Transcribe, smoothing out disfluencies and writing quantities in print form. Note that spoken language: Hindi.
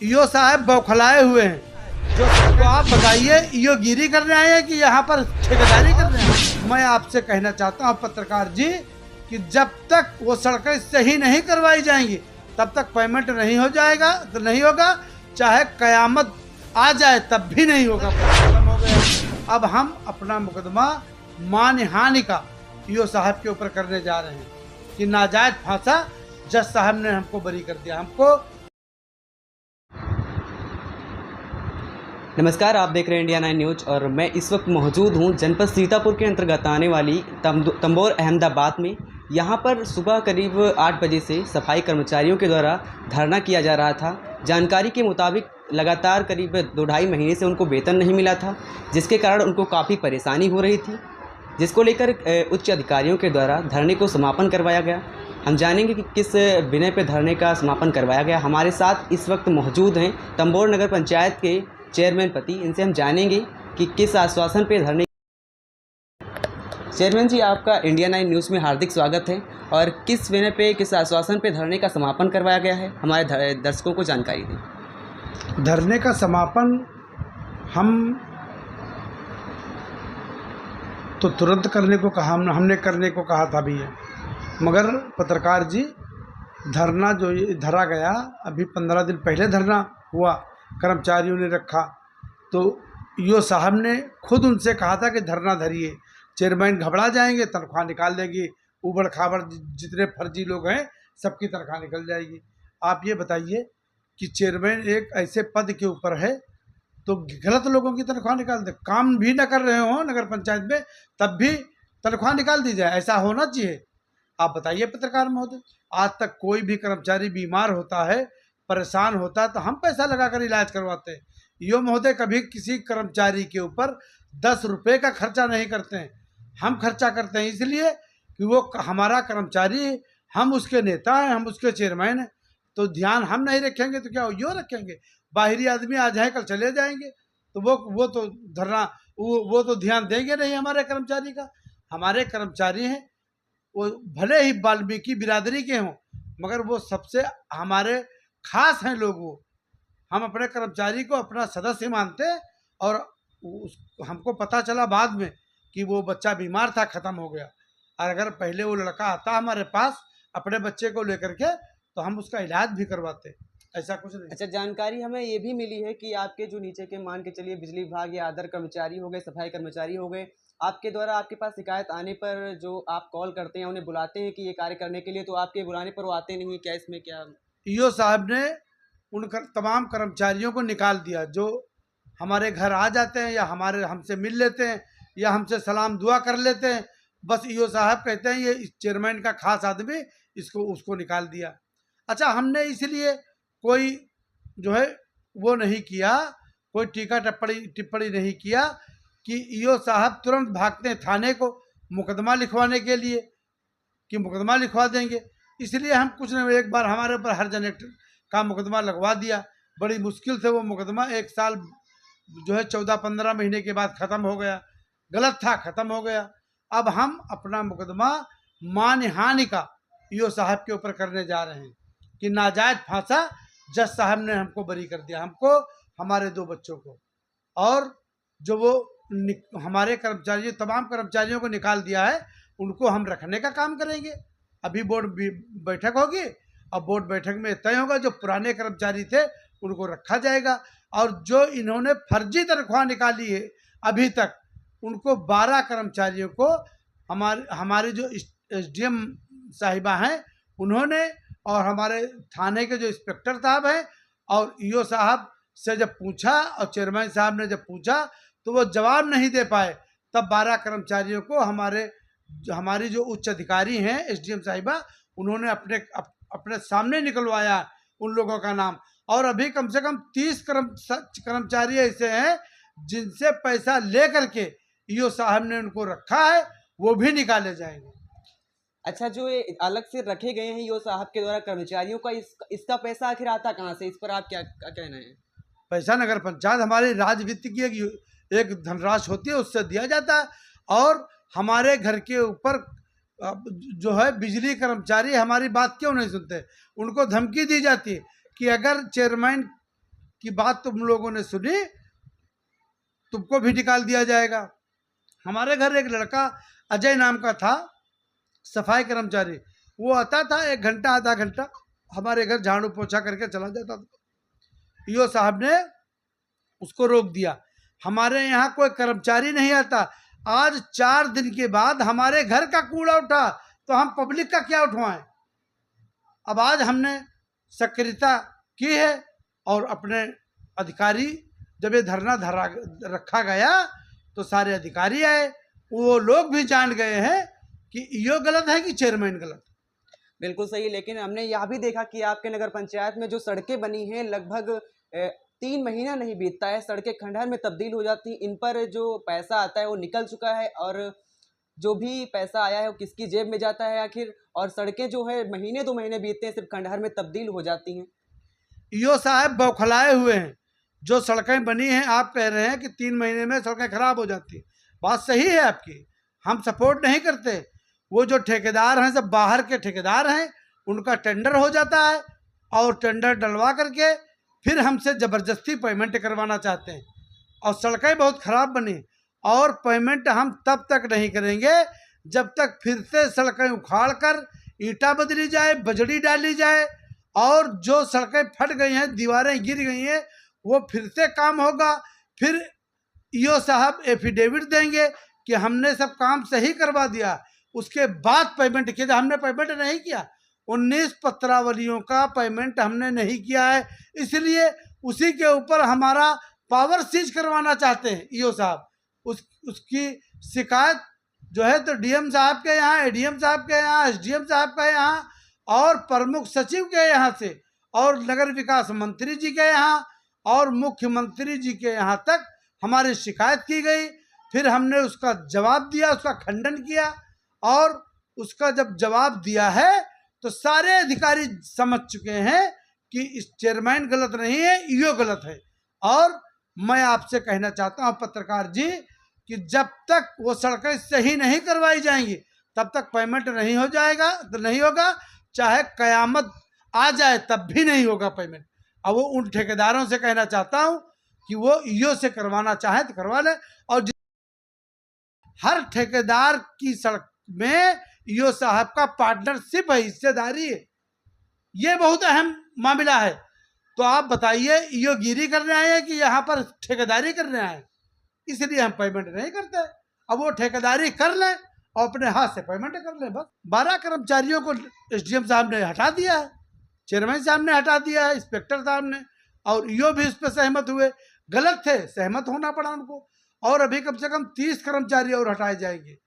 ईओ साहब बौखलाए हुए हैं। तो आप बताइए, ईओ गिरी करने आए हैं कि यहाँ पर ठेकेदारी करने आए हैं? मैं आपसे कहना चाहता हूँ पत्रकार जी कि जब तक वो सड़कें सही नहीं करवाई जाएंगी तब तक पेमेंट नहीं हो जाएगा, तो नहीं होगा। चाहे कयामत आ जाए तब भी नहीं होगा। खत्म हो गया। अब हम अपना मुकदमा मानहानि का ईओ साहब के ऊपर करने जा रहे हैं कि नाजायज फांसा जज साहब ने हमको बरी कर दिया। हमको नमस्कार, आप देख रहे हैं इंडिया 9 न्यूज और मैं इस वक्त मौजूद हूं जनपद सीतापुर के अंतर्गत आने वाली तंबोर अहमदाबाद में। यहां पर सुबह करीब 8 बजे से सफाई कर्मचारियों के द्वारा धरना किया जा रहा था। जानकारी के मुताबिक लगातार करीब 2-2.5 महीने से उनको वेतन नहीं मिला था, जिसके कारण उनको काफ़ी परेशानी हो रही थी, जिसको लेकर उच्च अधिकारियों के द्वारा धरने को समापन करवाया गया। हम जानेंगे कि किस विनय पे धरने का समापन करवाया गया। हमारे साथ इस वक्त मौजूद हैं तंबोर नगर पंचायत के चेयरमैन पति। इनसे हम जानेंगे कि किस आश्वासन पे धरने। चेयरमैन जी, आपका इंडिया 9 न्यूज़ में हार्दिक स्वागत है। और किस विनय पे, किस आश्वासन पे धरने का समापन करवाया गया है, हमारे दर्शकों को जानकारी दें। धरने का समापन हम तो तुरंत करने को कहा, हमने करने को कहा था भी है, मगर पत्रकार जी धरना जो ये धरा गया, अभी 15 दिन पहले धरना हुआ, कर्मचारियों ने रखा, तो ईओ साहब ने खुद उनसे कहा था कि धरना धरिए, चेयरमैन घबरा जाएंगे, तनख्वाह निकाल देंगी, उबड़ खाबड़ जितने फर्जी लोग हैं सबकी तनख्वाह निकल जाएगी। आप ये बताइए कि चेयरमैन एक ऐसे पद के ऊपर है तो गलत लोगों की तनख्वाह निकाल दे, काम भी न कर रहे हो नगर पंचायत में तब भी तनख्वाह निकाल दी जाए, ऐसा होना चाहिए? आप बताइए पत्रकार महोदय, आज तक कोई भी कर्मचारी बीमार होता है, परेशान होता है तो हम पैसा लगाकर इलाज करवाते हैं। यो महोदय कभी किसी कर्मचारी के ऊपर 10 रुपये का खर्चा नहीं करते हैं। हम खर्चा करते हैं इसलिए कि वो हमारा कर्मचारी, हम उसके नेता हैं, हम उसके चेयरमैन हैं, तो ध्यान हम नहीं रखेंगे तो क्या यो रखेंगे? बाहरी आदमी आ जाए कल चले जाएंगे तो वो तो धरना, वो तो ध्यान देंगे नहीं हमारे कर्मचारी का। हमारे कर्मचारी हैं, वो भले ही वाल्मीकि बिरादरी के हों मगर वो सबसे हमारे खास हैं लोग। वो हम अपने कर्मचारी को अपना सदस्य मानते हैं। और हमको पता चला बाद में कि वो बच्चा बीमार था, ख़त्म हो गया, और अगर पहले वो लड़का आता हमारे पास अपने बच्चे को लेकर के तो हम उसका इलाज भी करवाते, ऐसा कुछ नहीं। अच्छा, जानकारी हमें ये भी मिली है कि आपके जो नीचे के, मान के चलिए बिजली विभाग या अदर कर्मचारी हो गए, सफाई कर्मचारी हो गए, आपके द्वारा आपके पास शिकायत आने पर जो आप कॉल करते हैं, उन्हें बुलाते हैं कि ये कार्य करने के लिए, तो आपके बुलाने पर वो आते नहीं है क्या? इसमें क्या ईओ साहब ने उन तमाम कर्मचारियों को निकाल दिया जो हमारे घर आ जाते हैं या हमारे हमसे मिल लेते हैं या हमसे सलाम दुआ कर लेते हैं, बस ईओ साहब कहते हैं ये चेयरमैन का खास आदमी, इसको उसको निकाल दिया। अच्छा, हमने इसलिए कोई जो है वो नहीं किया, कोई टीका टिप्पणी नहीं किया कि ईओ साहब तुरंत भागते हैं थाने को मुकदमा लिखवाने के लिए कि मुकदमा लिखवा देंगे। इसलिए हम कुछ नहीं, एक बार हमारे ऊपर हर जनरेटर का मुकदमा लगवा दिया। बड़ी मुश्किल से वो मुकदमा 1 साल जो है 14-15 महीने के बाद ख़त्म हो गया। गलत था, ख़त्म हो गया। अब हम अपना मुकदमा मानहानि का ईओ साहब के ऊपर करने जा रहे हैं कि नाजायज फांसा जज साहब ने हमको बरी कर दिया, हमको, हमारे 2 बच्चों को, और जो वो हमारे कर्मचारियों, तमाम कर्मचारियों को निकाल दिया है उनको हम रखने का काम करेंगे। अभी बोर्ड बैठक होगी और बोर्ड बैठक में तय होगा, जो पुराने कर्मचारी थे उनको रखा जाएगा, और जो इन्होंने फर्जी तनख्वाह निकाली है अभी तक, उनको 12 कर्मचारियों को हमारे जो एसडीएम साहिबा हैं उन्होंने, और हमारे थाने के जो इंस्पेक्टर साहब हैं, और ईओ साहब से जब पूछा और चेयरमैन साहब ने जब पूछा तो वो जवाब नहीं दे पाए, तब 12 कर्मचारियों को हमारी जो उच्च अधिकारी हैं एसडीएम साहिबा, उन्होंने अपने सामने निकलवाया उन लोगों का नाम। और अभी कम से कम 30 कर्मचारी ऐसे हैं जिनसे पैसा लेकर के ईओ साहब ने उनको रखा है, वो भी निकाले जाएंगे। अच्छा, जो ये अलग से रखे गए हैं ईओ साहब के द्वारा कर्मचारियों का, इसका पैसा आखिर आता कहाँ से? इस पर आप क्या कहना है? पैसा नगर पंचायत, हमारी राज्य वित्त की एक धनराशि होती है, उससे दिया जाता है। और हमारे घर के ऊपर जो है बिजली कर्मचारी हमारी बात क्यों नहीं सुनते, उनको धमकी दी जाती है कि अगर चेयरमैन की बात तुम लोगों ने सुनी, तुमको भी निकाल दिया जाएगा। हमारे घर एक लड़का अजय नाम का था, सफाई कर्मचारी। वो आता था 1 घंटा आधा घंटा हमारे घर झाड़ू पोछा करके चला जाता था। ईओ साहब ने उसको रोक दिया। हमारे यहाँ कोई कर्मचारी नहीं आता। आज 4 दिन के बाद हमारे घर का कूड़ा उठा, तो हम पब्लिक का क्या उठवाएं। अब आज हमने सक्रियता की है और अपने अधिकारी, जब ये धरना रखा गया तो सारे अधिकारी आए, वो लोग भी जान गए हैं कि ईओ गलत है कि चेयरमैन गलत। बिल्कुल सही। लेकिन हमने यह भी देखा कि आपके नगर पंचायत में जो सड़कें बनी हैं, लगभग 3 महीना नहीं बीतता है, सड़कें खंडहर में तब्दील हो जाती हैं। इन पर जो पैसा आता है वो निकल चुका है, और जो भी पैसा आया है वो किसकी जेब में जाता है आखिर, और सड़कें जो है महीने 2 महीने बीतते हैं सिर्फ खंडहर में तब्दील हो जाती हैं। ईओ साहब बौखलाए हुए हैं। जो सड़कें बनी हैं, आप कह रहे हैं कि 3 महीने में सड़कें खराब हो जाती हैं। बात सही है आपकी, हम सपोर्ट नहीं करते। वो जो ठेकेदार हैं, सब बाहर के ठेकेदार हैं, उनका टेंडर हो जाता है और टेंडर डलवा करके फिर हमसे ज़बरदस्ती पेमेंट करवाना चाहते हैं। और सड़कें बहुत ख़राब बनी, और पेमेंट हम तब तक नहीं करेंगे जब तक फिर से सड़कें उखाड़ कर ईंटा बदली जाए, बजड़ी डाली जाए, और जो सड़कें फट गई हैं, दीवारें गिर गई हैं, वो फिर से काम होगा। फिर ईओ साहब एफिडेविट देंगे कि हमने सब काम सही करवा दिया, उसके बाद पेमेंट किया। हमने पेमेंट नहीं किया, 19 पत्रावलियों का पेमेंट हमने नहीं किया है, इसलिए उसी के ऊपर हमारा पावर सीज करवाना चाहते हैं ईओ साहब। उसकी शिकायत जो है तो डीएम साहब के यहाँ, एडीएम साहब के यहाँ, एसडीएम साहब के यहाँ और प्रमुख सचिव के यहाँ से, और नगर विकास मंत्री जी के यहाँ और मुख्यमंत्री जी के यहाँ तक हमारी शिकायत की गई। फिर हमने उसका जवाब दिया, उसका खंडन किया, और उसका जब जवाब दिया है तो सारे अधिकारी समझ चुके हैं कि इस चेयरमैन गलत नहीं है, ईओ गलत है। और मैं आपसे कहना चाहता हूँ पत्रकार जी कि जब तक वो सड़कें सही नहीं करवाई जाएंगी तब तक पेमेंट नहीं हो जाएगा, तो नहीं होगा, चाहे कयामत आ जाए तब भी नहीं होगा पेमेंट। अब वो उन ठेकेदारों से कहना चाहता हूँ कि वो ईओ से करवाना चाहे तो करवा ले। और हर ठेकेदार की सड़क में ईओ साहब का पार्टनरशिप है, हिस्सेदारी है। ये बहुत अहम मामला है। तो आप बताइए, ईओ गिरी करने आए हैं कि यहाँ पर ठेकेदारी करने आए? इसलिए हम पेमेंट नहीं करते। अब वो ठेकेदारी कर लें और अपने हाथ से पेमेंट कर लें बस। 12 कर्मचारियों को एसडीएम साहब ने हटा दिया है, चेयरमैन साहब ने हटा दिया है, इंस्पेक्टर साहब ने, और ईओ भी इस पर सहमत हुए। गलत थे, सहमत होना पड़ा उनको। और अभी कम से कम 30 कर्मचारी और हटाए जाएंगे।